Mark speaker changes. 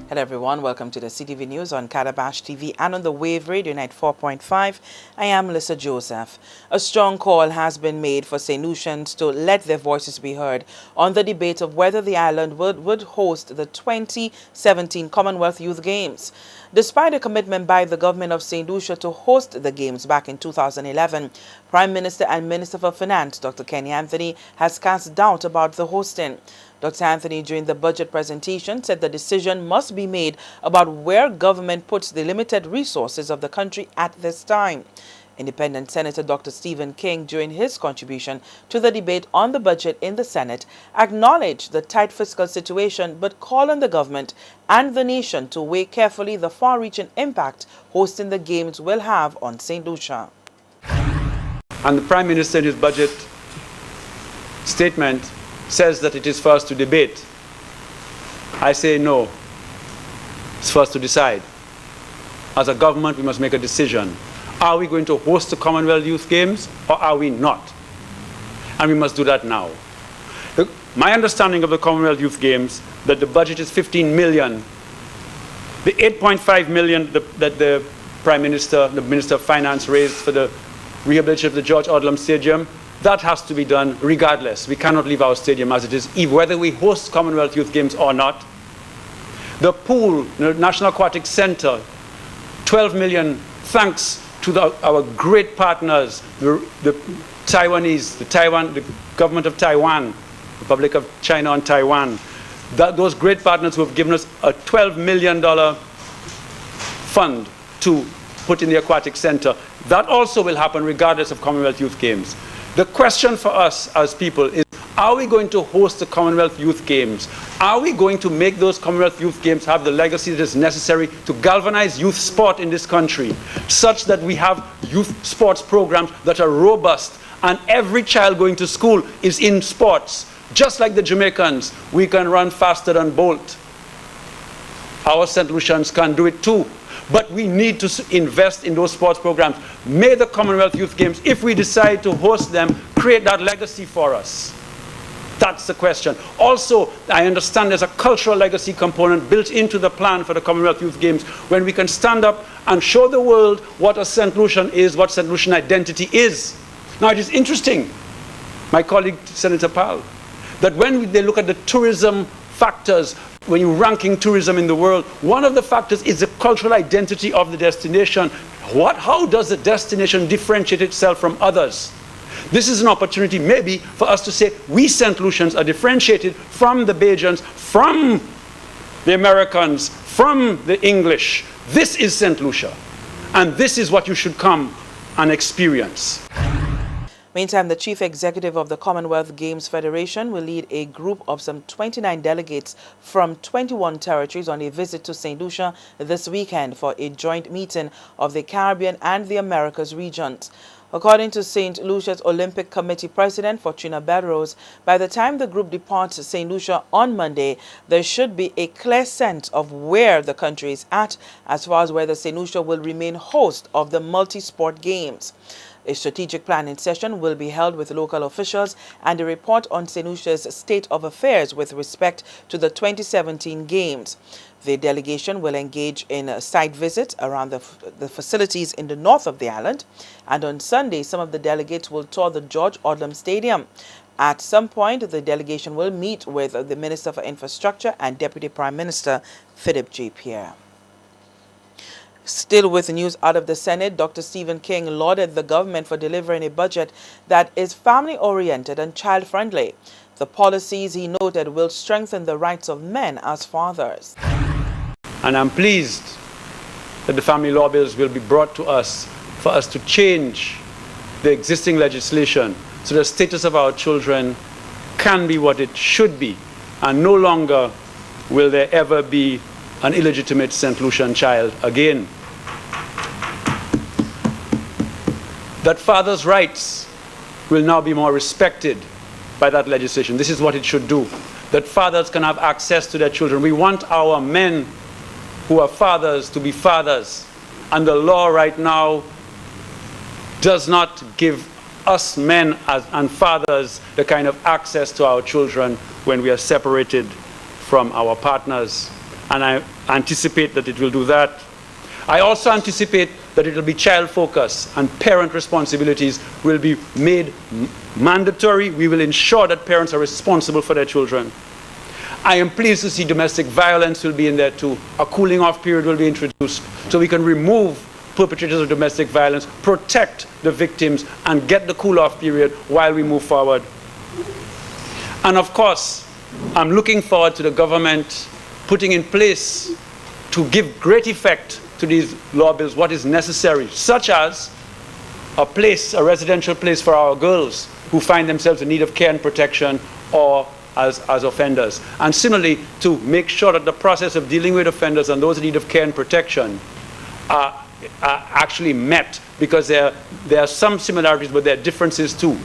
Speaker 1: Hello everyone, welcome to the CTV News on Calabash TV and on the Wave Radio 94.5. I am Melissa Joseph. A strong call has been made for St. Lucians to let their voices be heard on the debate of whether the island would host the 2017 Commonwealth Youth Games. Despite a commitment by the government of St. Lucia to host the Games back in 2011, Prime Minister and Minister for Finance, Dr. Kenny Anthony, has cast doubt about the hosting. Dr. Anthony, during the budget presentation, said the decision must be made about where government puts the limited resources of the country at this time. Independent Senator Dr. Stephen King, during his contribution to the debate on the budget in the Senate, acknowledged the tight fiscal situation but called on the government and the nation to weigh carefully the far-reaching impact hosting the Games will have on St. Lucia.
Speaker 2: And the Prime Minister in his budget statement says that it is for us to debate. I say no. It's for us to decide. As a government, we must make a decision. Are we going to host the Commonwealth Youth Games or are we not? And we must do that now. My understanding of the Commonwealth Youth Games, that the budget is 15 million. The 8.5 million that the Prime Minister, the Minister of Finance raised for the rehabilitation of the George Odlum Stadium, that has to be done regardless. We cannot leave our stadium as it is, whether we host Commonwealth Youth Games or not. The pool, the National Aquatic Center, 12 million, thanks to our great partners, the Taiwanese, the government of Taiwan, Republic of China and Taiwan. Those great partners who have given us a $12 million fund to put in the aquatic center. That also will happen regardless of Commonwealth Youth Games. The question for us as people is, are we going to host the Commonwealth Youth Games? Are we going to make those Commonwealth Youth Games have the legacy that is necessary to galvanize youth sport in this country, such that we have youth sports programs that are robust and every child going to school is in sports? Just like the Jamaicans, we can run faster than Bolt. Our St. Lucians can do it too. But we need to invest in those sports programs. May the Commonwealth Youth Games, if we decide to host them, create that legacy for us. That's the question. Also, I understand there's a cultural legacy component built into the plan for the Commonwealth Youth Games, when we can stand up and show the world what a St. Lucian is, what St. Lucian identity is. Now, it is interesting, my colleague Senator Powell, that when they look at the tourism factors, when you're ranking tourism in the world, one of the factors is the cultural identity of the destination. How does the destination differentiate itself from others? This is an opportunity maybe for us to say, we St. Lucians are differentiated from the Bajans, from the Americans, from the English. This is St. Lucia, and this is what you should come and experience.
Speaker 1: Meantime, the Chief Executive of the Commonwealth Games Federation will lead a group of some 29 delegates from 21 territories on a visit to St. Lucia this weekend for a joint meeting of the Caribbean and the Americas regions. According to St. Lucia's Olympic Committee President Fortuna Belrose, by the time the group departs St. Lucia on Monday, there should be a clear sense of where the country is at as far as whether St. Lucia will remain host of the multi-sport games. A strategic planning session will be held with local officials and a report on St. Lucia's state of affairs with respect to the 2017 Games. The delegation will engage in a site visit around the facilities in the north of the island, and on Sunday some of the delegates will tour the George Odlum Stadium. At some point, the delegation will meet with the Minister for Infrastructure and Deputy Prime Minister Philip J. Pierre. Still with news out of the Senate, Dr. Stephen King lauded the government for delivering a budget that is family-oriented and child-friendly. The policies, he noted, will strengthen the rights of men as fathers.
Speaker 2: And I'm pleased that the family law bills will be brought to us for us to change the existing legislation so the status of our children can be what it should be, and no longer will there ever be an illegitimate St. Lucian child again. That fathers' rights will now be more respected by that legislation. This is what it should do. That fathers can have access to their children. We want our men who are fathers to be fathers. And the law right now does not give us men and fathers the kind of access to our children when we are separated from our partners. and I anticipate that it will do that. I also anticipate that it will be child-focused, and parent responsibilities will be made mandatory. We will ensure that parents are responsible for their children. I am pleased to see domestic violence will be in there too. A cooling-off period will be introduced so we can remove perpetrators of domestic violence, protect the victims, and get the cool-off period while we move forward. And of course, I'm looking forward to the government putting in place to give great effect to these law bills what is necessary, such as a residential place for our girls who find themselves in need of care and protection or as offenders. And similarly, to make sure that the process of dealing with offenders and those in need of care and protection are actually met, because there are some similarities, but there are differences too.